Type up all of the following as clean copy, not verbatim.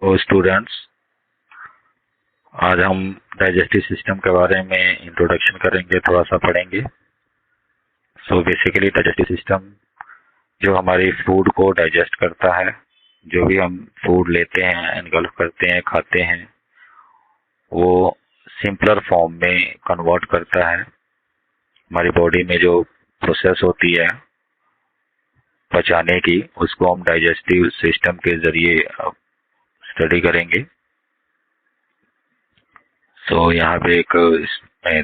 ओ students, आज हम digestive system के बारे में इंट्रोडक्शन करेंगे, थोड़ा सा पढ़ेंगे। बेसिकली डाइजेस्टिव सिस्टम जो हमारी फूड को डाइजेस्ट करता है, जो भी हम फूड लेते हैं, एनगल्फ करते हैं, खाते हैं, वो सिंपलर फॉर्म में कन्वर्ट करता है। हमारी बॉडी में जो प्रोसेस होती है पचाने की, उसको हम डाइजेस्टिव सिस्टम के जरिए स्टडी करेंगे। यहाँ पे एक इसमें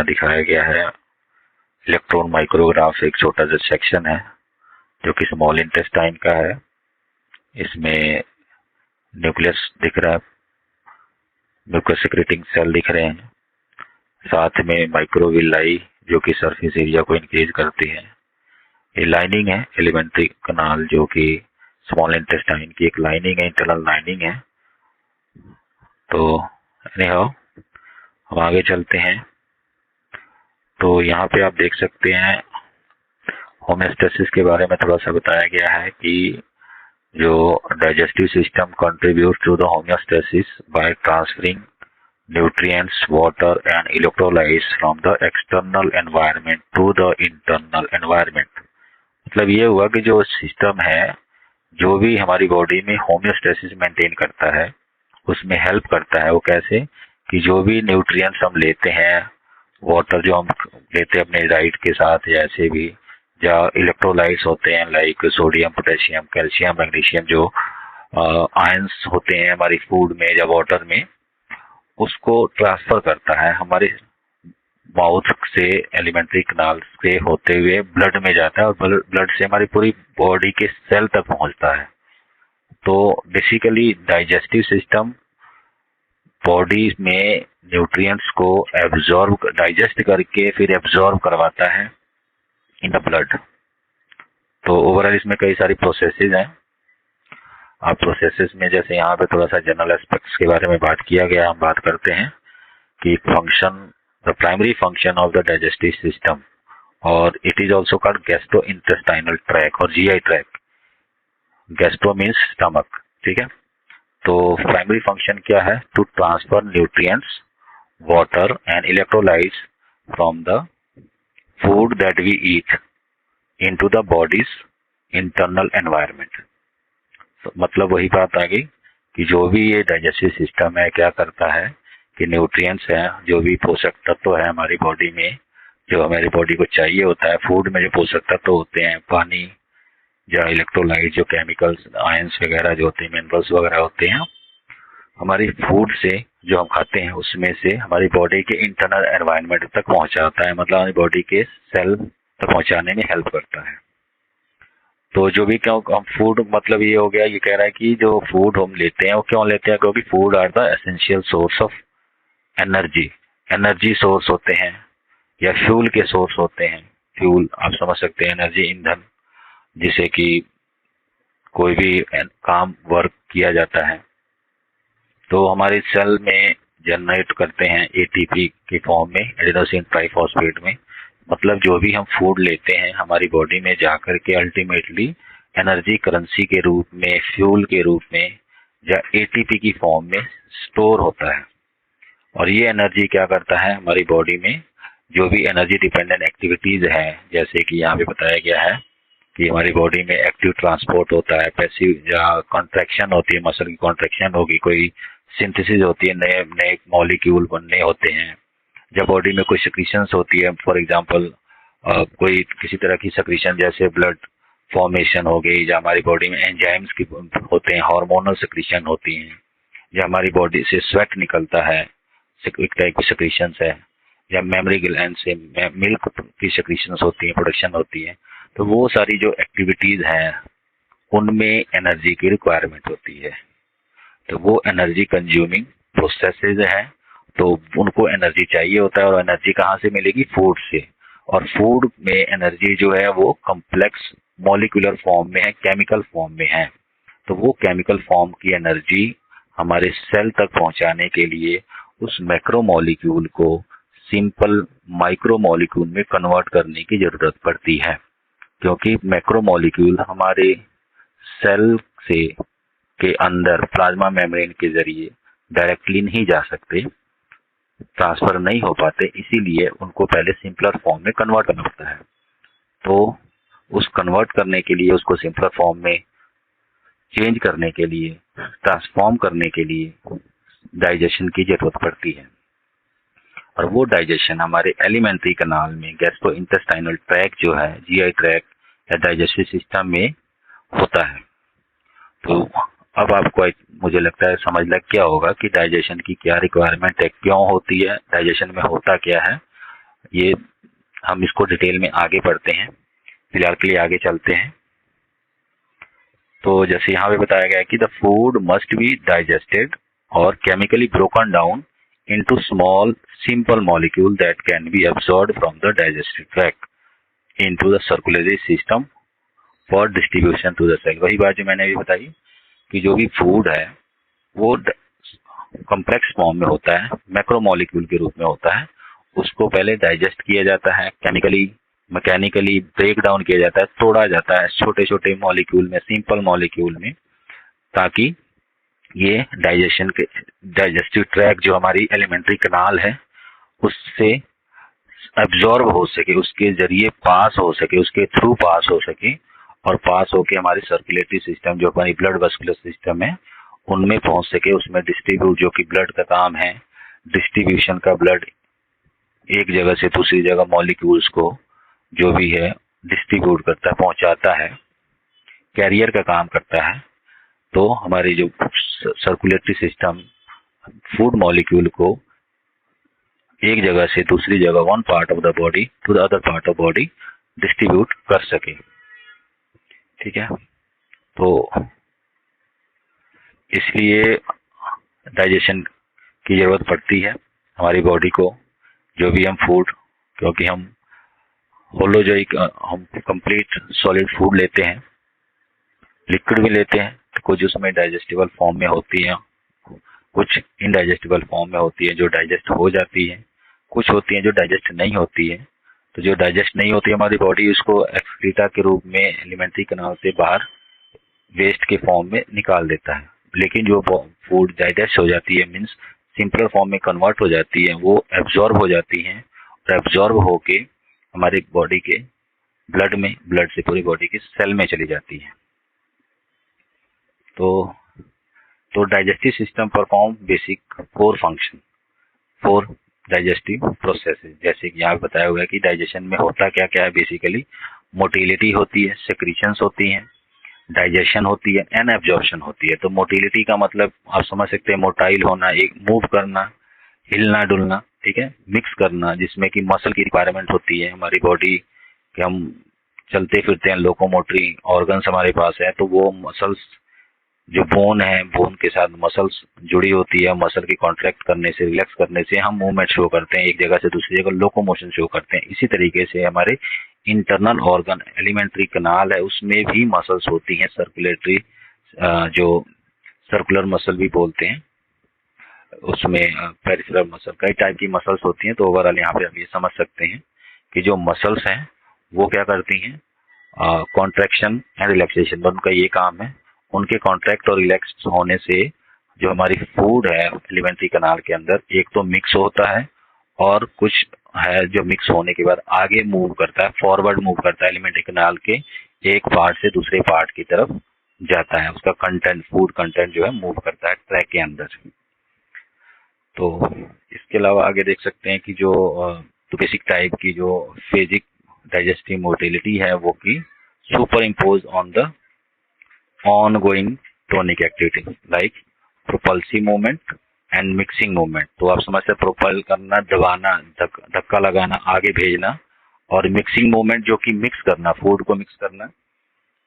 दिखाया गया है इलेक्ट्रॉन माइक्रोग्राफ, एक छोटा सा सेक्शन है जो कि स्मॉल इंटेस्टाइन का है। इसमें न्यूक्लियस दिख रहा है, म्यूकस सिक्रेटिंग सेल दिख रहे हैं, साथ में माइक्रोविलाई जो कि सरफेस एरिया को इंक्रीज करती है। ये लाइनिंग है एलिमेंट्री कनाल, जो कि स्मॉल इंटेस्टाइन की एक लाइनिंग है, इंटरनल लाइनिंग है। तो एनीहाउ हम आगे चलते हैं। तो यहाँ पे आप देख सकते हैं होमियोस्टेसिस के बारे में थोड़ा सा बताया गया है कि जो digestive system contribute to the homeostasis by transferring nutrients, water and electrolytes from the external environment to the internal environment. मतलब ये हुआ कि जो सिस्टम है, जो भी हमारी बॉडी में होमियोस्टेसिस मेंटेन करता है, उसमें हेल्प करता है। वो कैसे कि जो भी न्यूट्रिएंट्स हम लेते हैं, वाटर जो हम लेते हैं अपने डाइट के साथ, या ऐसे भी जो इलेक्ट्रोलाइट्स होते हैं like sodium, potassium, calcium, magnesium, जो आयंस होते हैं हमारी फूड में या वाटर में, उसको ट्रांसफर करता है हमारे माउथ से, एलिमेंट्री कनाल से होते हुए ब्लड में जाता है, और ब्लड से हमारी पूरी बॉडी के सेल तक पहुंचता है। तो बेसिकली डाइजेस्टिव सिस्टम बॉडी में न्यूट्रिएंट्स को एब्जॉर्ब, डाइजेस्ट करके फिर एब्जॉर्ब करवाता है इन द ब्लड। तो ओवरऑल इसमें कई सारी प्रोसेसेस हैं। आप प्रोसेसेस में जैसे यहाँ पे थोड़ा सा जनरल एस्पेक्ट्स के बारे में बात किया गया, हम बात करते हैं कि function, the primary function of the digestive system, और it is also called gastro intestinal tract और GI tract. Gastro means stomach, ठीक है। तो प्राइमरी फंक्शन क्या है? To transfer nutrients, water and electrolytes from the food that we eat into the body's internal environment. मतलब वही बात आ गई कि जो भी ये डाइजेस्टिव सिस्टम है, क्या करता है कि न्यूट्रिएंट्स हैं, जो भी पोषक तत्व है हमारी बॉडी में, जो हमारी बॉडी को चाहिए होता है, फूड में जो पोषक तत्व होते हैं, पानी या इलेक्ट्रोलाइट, जो केमिकल्स, आयंस वगैरह जो होते हैं, मिनरल्स वगैरह होते हैं, हमारी फूड से जो हम खाते हैं उसमें से हमारी बॉडी के इंटरनल एनवायरनमेंट तक पहुंचाता है, मतलब हमारी बॉडी के सेल तक पहुंचाने में हेल्प करता है। तो जो भी क्यों हम फूड, मतलब ये हो गया, ये कह रहा है कि जो फूड हम लेते हैं वो क्यों लेते हैं? क्योंकि food are the essential source of energy. Energy source होते हैं या फ्यूल के सोर्स होते हैं। फ्यूल आप समझ सकते हैं, एनर्जी, ईंधन, जिसे कि कोई भी काम, वर्क किया जाता है तो हमारे सेल में जनरेट करते हैं एटीपी के फॉर्म में, एडेनोसिन ट्राइफॉस्फेट में। मतलब जो भी हम फूड लेते हैं हमारी बॉडी में जाकर के अल्टीमेटली एनर्जी करेंसी के रूप में, फ्यूल के रूप में, या एटीपी की फॉर्म में स्टोर होता है। और ये एनर्जी क्या करता है हमारी बॉडी में, जो भी एनर्जी डिपेंडेंट एक्टिविटीज है, जैसे कि यहाँ पे बताया गया है कि हमारी बॉडी में एक्टिव ट्रांसपोर्ट होता है, पैसिव या कॉन्ट्रैक्शन होती है, मसल की कॉन्ट्रैक्शन होगी, कोई सिंथेसिस होती है, नए नए मॉलिक्यूल बनने होते हैं, जब बॉडी में कोई सिक्रीशंस होती है, फॉर एग्जांपल कोई किसी तरह की सिक्रीशन जैसे ब्लड फॉर्मेशन हो गई, या हमारी बॉडी में एंजाइम्स की होते हैं, हार्मोनल सिक्रीशन होती हैं, या हमारी बॉडी से स्वेट निकलता है, एक टाइप की सिक्रीशंस है, या मेमोरी ग्लैंड से मिल्क की सिक्रीशंस होती है, प्रोडक्शन होती है। तो वो सारी जो एक्टिविटीज हैं उनमें एनर्जी की रिक्वायरमेंट होती है। तो वो एनर्जी कंज्यूमिंग प्रोसेसेस हैं, तो उनको एनर्जी चाहिए होता है। और एनर्जी कहाँ से मिलेगी? फूड से। और फूड में एनर्जी जो है वो कॉम्प्लेक्स मॉलिक्यूलर फॉर्म में है, केमिकल फॉर्म में है। तो वो केमिकल फॉर्म की एनर्जी हमारे सेल तक पहुंचाने के लिए उस मैक्रो मॉलिक्यूल को सिंपल माइक्रो मॉलिक्यूल में कन्वर्ट करने की जरूरत पड़ती है, क्योंकि मैक्रो मॉलिक्यूल हमारे सेल से के अंदर प्लाज्मा मेम्ब्रेन के जरिए डायरेक्टली नहीं जा सकते, ट्रांसफर नहीं हो पाते, इसीलिए उनको पहले सिंपलर फॉर्म में कन्वर्ट करना पड़ता है। तो उस कन्वर्ट करने के लिए, उसको सिंपलर फॉर्म में चेंज करने के लिए, ट्रांसफॉर्म करने के लिए डाइजेशन की जरूरत पड़ती है। और वो डाइजेशन हमारे एलिमेंट्री कनाल में, गैस्ट्रोइंटेस्टाइनल ट्रैक्ट जो है, जीआई ट्रैक्ट या डाइजेस्टिव सिस्टम में होता है। तो अब आपको मुझे लगता है समझ लग गया होगा कि डाइजेशन की क्या रिक्वायरमेंट है, क्यों होती है, डाइजेशन में होता क्या है। ये हम इसको डिटेल में आगे पढ़ते हैं, फिलहाल के लिए आगे चलते हैं। तो जैसे यहाँ पे बताया गया है कि the food must be digested और chemically broken down into small simple molecule that can be absorbed from the digestive tract into the circulatory system for distribution to the cell। वही बात जो मैंने अभी बताई कि जो भी फूड है वो कॉम्प्लेक्स फॉर्म में होता है, मैक्रो मॉलिक्यूल के रूप में होता है। उसको पहले डाइजेस्ट किया जाता है, केमिकली मैकेनिकली ब्रेक डाउन किया जाता है, तोड़ा जाता है छोटे छोटे मॉलिक्यूल में, सिंपल मॉलिक्यूल में, ताकि ये डाइजेस्टिव ट्रैक्ट जो हमारी एलिमेंट्री कनाल है उससे एब्जॉर्ब हो सके, उसके जरिए पास हो सके, उसके थ्रू पास हो सके और पास होके हमारी सर्कुलेटरी सिस्टम जो हमारी ब्लड वेस्कुलर सिस्टम है उनमें पहुंच सके, उसमें डिस्ट्रीब्यूट, जो कि ब्लड का काम है, डिस्ट्रीब्यूशन का, ब्लड एक जगह से दूसरी जगह मॉलिक्यूल्स को जो भी है डिस्ट्रीब्यूट करता है, पहुंचाता है, कैरियर का काम करता है। तो हमारी जो सर्कुलेटरी सिस्टम फूड मॉलिक्यूल को एक जगह से दूसरी जगह, one part of the body to the other part of body distribute कर सके। ठीक है, तो इसलिए डाइजेशन की जरूरत पड़ती है हमारी बॉडी को। जो भी हम फूड, क्योंकि हम होलोजोइक, हम कंप्लीट सॉलिड फूड लेते हैं, लिक्विड भी लेते हैं, तो कुछ उसमें डाइजेस्टिबल फॉर्म में होती है, कुछ इनडाइजेस्टिबल फॉर्म में होती है जो डाइजेस्ट हो जाती है, कुछ होती है जो डाइजेस्ट नहीं होती है। तो जो डाइजेस्ट नहीं होती है हमारी बॉडी उसको एक्सक्रीटा के रूप में एलिमेंट्री कनाल से बाहर वेस्ट के फॉर्म में निकाल देता है। लेकिन जो फूड डाइजेस्ट हो जाती है, मीन्स सिंपलर फॉर्म में कन्वर्ट हो जाती है, वो एब्जॉर्ब हो जाती है और एब्जॉर्ब होके हमारी बॉडी के ब्लड में, ब्लड से पूरी बॉडी की सेल में चली जाती है। तो digestive system perform basic 4 function, 4 digestive processes. जैसे कि यहाँ बताया हुआ है कि डाइजेशन में होता क्या क्या है। बेसिकली मोटिलिटी होती है, सेक्रीशंस होती हैं, डाइजेशन होती है एंड एब्जॉर्प्शन होती है। तो मोटिलिटी का मतलब आप समझ सकते हैं, मोटाइल होना, एक मूव करना, हिलना डुलना, ठीक है, मिक्स करना, जिसमें कि मसल की रिक्वायरमेंट होती है हमारी बॉडी के, हम चलते फिरते हैं, लोकोमोटरी ऑर्गन्स हमारे पास है, तो वो मसल्स, जो बोन है, बोन के साथ मसल्स जुड़ी होती है, मसल की कॉन्ट्रैक्ट करने से, रिलैक्स करने से हम मूवमेंट शो करते हैं, एक जगह से दूसरी जगह लोकोमोशन शो करते हैं। इसी तरीके से हमारे इंटरनल ऑर्गन, एलिमेंट्री कनाल है, उसमें भी मसल्स होती हैं, सर्कुलेटरी, जो सर्कुलर मसल भी बोलते हैं, उसमें पेरिफेरल मसल, कई टाइप की मसल्स होती हैं। तो ओवरऑल यहाँ पे आप ये समझ सकते हैं कि जो मसल्स हैं वो क्या करती हैं, कॉन्ट्रैक्शन एंड रिलैक्सेशन, उनका ये काम है। उनके कॉन्ट्रैक्ट और रिलैक्स होने से जो हमारी फूड है एलिमेंट्री कनाल के अंदर, एक तो मिक्स होता है और कुछ है जो मिक्स होने के बाद आगे मूव करता है, फॉरवर्ड मूव करता है, एलिमेंट्री कनाल के एक पार्ट से दूसरे पार्ट की तरफ जाता है, उसका कंटेंट, फूड कंटेंट जो है मूव करता है ट्रैक के अंदर। तो इसके अलावा आगे देख सकते हैं कि जो तो बेसिक टाइप की जो फेजिक डाइजेस्टिव मोटिलिटी है वो की super impose on the ongoing tonic activity like propulsive movement and mixing movement। तो आप समझते हैं, प्रोपल करना, दबाना, धक्का लगाना, आगे भेजना, और मिक्सिंग मूवमेंट जो कि मिक्स करना, फूड को मिक्स करना,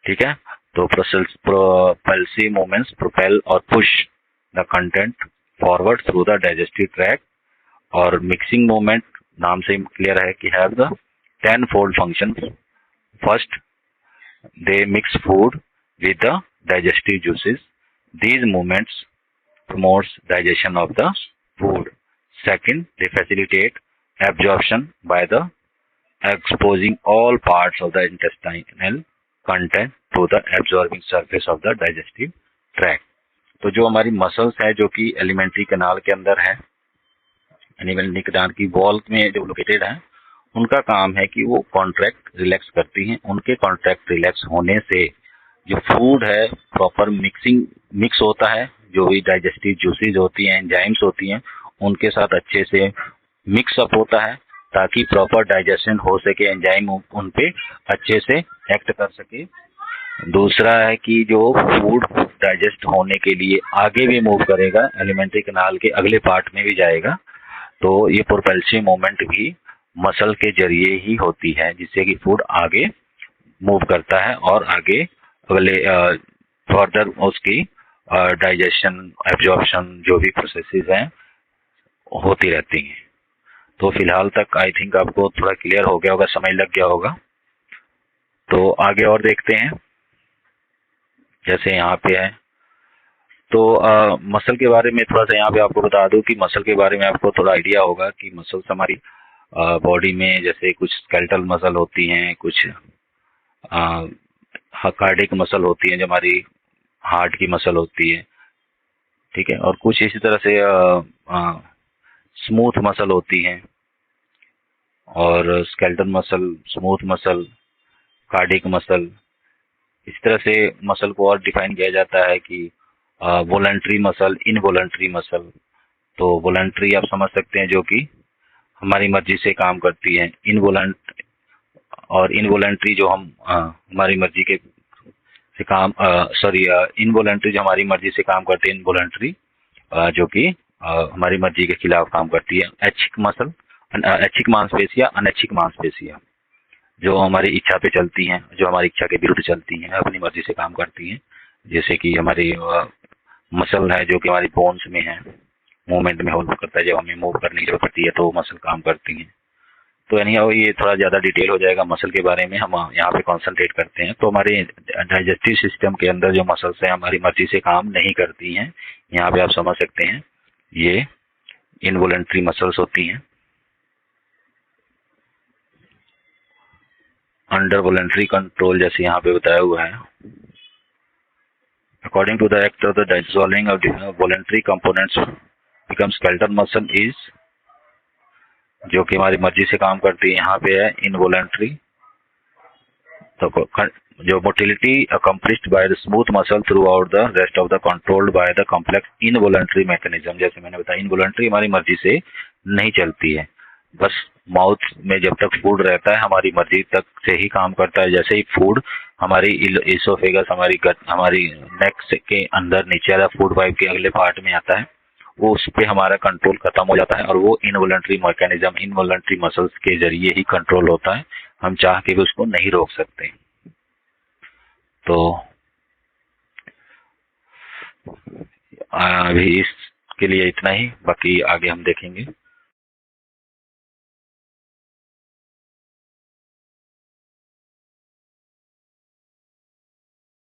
ठीक है। तो propulsive movements propel और push the content forward through the digestive tract, और मिक्सिंग मूवमेंट नाम से क्लियर है कि have the 10-fold functions। First, they mix food with the digestive juices. These movements promotes digestion of the food. Second, they facilitate absorption by the exposing all parts of the intestinal content to the absorbing surface of the digestive tract। तो जो हमारी muscles है जो कि alimentary canal के अंदर है, alimentary canal की वॉल में जो लोकेटेड है, उनका काम है कि वो कॉन्ट्रैक्ट रिलैक्स करती हैं। उनके कॉन्ट्रैक्ट रिलैक्स होने से जो फूड है प्रॉपर मिक्स होता है, जो भी डाइजेस्टिव जूसेज होती हैं, एंजाइम्स होती हैं, उनके साथ अच्छे से मिक्सअप होता है ताकि प्रॉपर डाइजेशन हो सके, एंजाइम उन पे अच्छे से एक्ट कर सके। दूसरा है कि जो फूड डाइजेस्ट होने के लिए आगे भी मूव करेगा, एलिमेंट्री कैनाल के अगले पार्ट में भी जाएगा, तो ये प्रोपल्सिव मूवमेंट भी मसल के जरिए ही होती है, जिससे कि फूड आगे मूव करता है और आगे अगले फर्दर उसकी डाइजेशन, एब्जॉर्प्शन जो भी प्रोसेसेस हैं होती रहती हैं। तो फिलहाल तक आई थिंक आपको थोड़ा क्लियर हो गया होगा, समझ लग गया होगा। तो आगे और देखते हैं, जैसे यहाँ पे है तो मसल के बारे में थोड़ा सा यहाँ पे आपको बता दूं कि मसल के बारे में आपको थोड़ा आइडिया होगा कि मसल्स हमारी बॉडी में जैसे कुछ स्केलेटल मसल होती हैं, कुछ कार्डियक मसल होती हैं जो हमारी हार्ट की मसल होती है, ठीक है, और कुछ इसी तरह से स्मूथ मसल होती हैं, और skeletal muscle, smooth muscle, cardiac muscle, इस तरह से मसल को और डिफाइन किया जाता है कि वॉलंटरी मसल, इनवॉलंटरी मसल। तो वॉलंटरी आप समझ सकते हैं जो कि हमारी मर्जी से काम करती है, इनवॉलंटरी जो हम हमारी मर्जी के से काम इनवॉलंटरी जो हमारी मर्जी से काम करती है, इनवॉलंटरी जो कि हमारी मर्जी के खिलाफ काम करती है। ऐच्छिक मसल, ऐच्छिक मांसपेशियां, अनैच्छिक मांसपेशियां जो हमारी इच्छा पे चलती हैं, जो हमारी इच्छा के विरुद्ध चलती हैं, अपनी मर्जी से काम करती हैं, जैसे कि हमारी मसल है जो कि हमारी बोन्स में है, मूवमेंट में हेल्प करता है, जब हमें मूव करने की जरूरत पड़ती है तो मसल काम करती हैं। तो यानी ये थोड़ा ज़्यादा डिटेल हो जाएगा मसल के बारे में, हम यहाँ पे कॉन्सेंट्रेट करते हैं। तो हमारे डाइजेस्टिव सिस्टम के अंदर जो मसल्स हैं हमारी मर्जी से काम नहीं करती हैं, यहाँ पे आप समझ सकते हैं ये इनवॉलंटरी मसल्स होती हैं। अंडर वॉलंटरी कंट्रोल जैसे यहाँ पे बताया हुआ है, according to the act of the dissolving of voluntary components become skeletal muscle is, जो कि हमारी मर्जी से काम करती है, यहाँ पे है इनवॉलंटरी। तो जो motility accomplished by the smooth muscle through out the rest of the controlled by the complex involuntary mechanism, जैसे मैंने बताया इनवॉलंटरी हमारी मर्जी से नहीं चलती है, बस माउथ में जब तक फूड रहता है हमारी मर्जी तक से ही काम करता है। जैसे ही फूड हमारी इसोफेगस, हमारी गट, हमारी नेक के अंदर नीचे वाला फूड पाइप के अगले पार्ट में आता है, वो उस पर हमारा कंट्रोल खत्म हो जाता है और वो इनवॉलंटरी मैकेनिज्म, इनवॉलंटरी मसल्स के जरिए ही कंट्रोल होता है, हम चाह के भी उसको नहीं रोक सकते। तो अभी इसके लिए इतना ही, बाकी आगे हम देखेंगे।